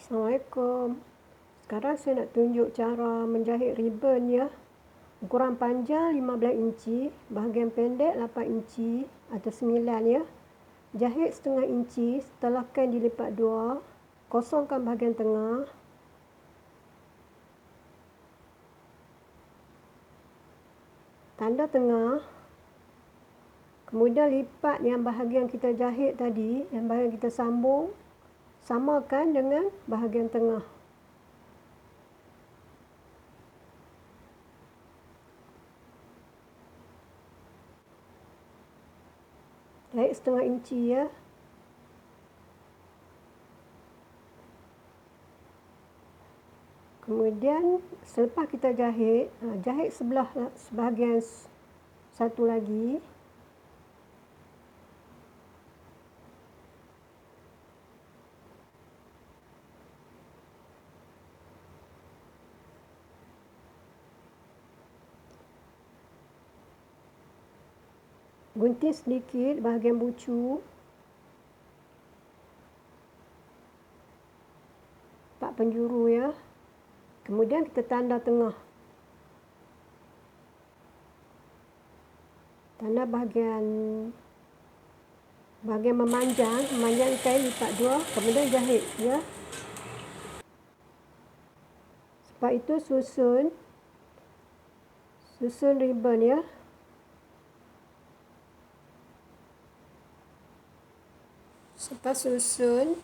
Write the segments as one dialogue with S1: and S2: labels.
S1: Assalamualaikum. Sekarang saya nak tunjuk cara menjahit ribbon ya. Ukuran panjang 15 inci, bahagian pendek 8 inci atau 9 ya. Jahit setengah inci, setelah kain dilipat dua, kosongkan bahagian tengah. Tanda tengah. Kemudian lipat yang bahagian kita jahit tadi, yang bahagian kita sambung, samakan dengan bahagian tengah. Jahit setengah inci ya. Kemudian selepas kita jahit, jahit sebahagian satu lagi. Gunting sedikit bahagian bucu. 4 penjuru ya. Kemudian kita tanda tengah. Tanda bahagian memanjang kain lipat dua, kemudian jahit ya. Lepas itu susun ribbon ya. Lepas susun,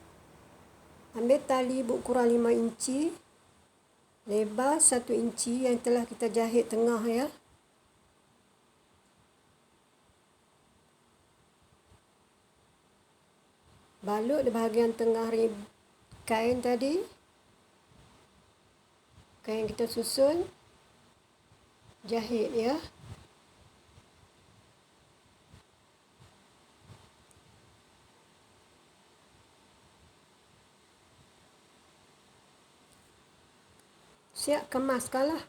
S1: ambil tali berukuran 5 inci, lebar 1 inci yang telah kita jahit tengah ya. Balut di bahagian tengah kain tadi. Kain kita susun, jahit ya. Siap kemaskanlah.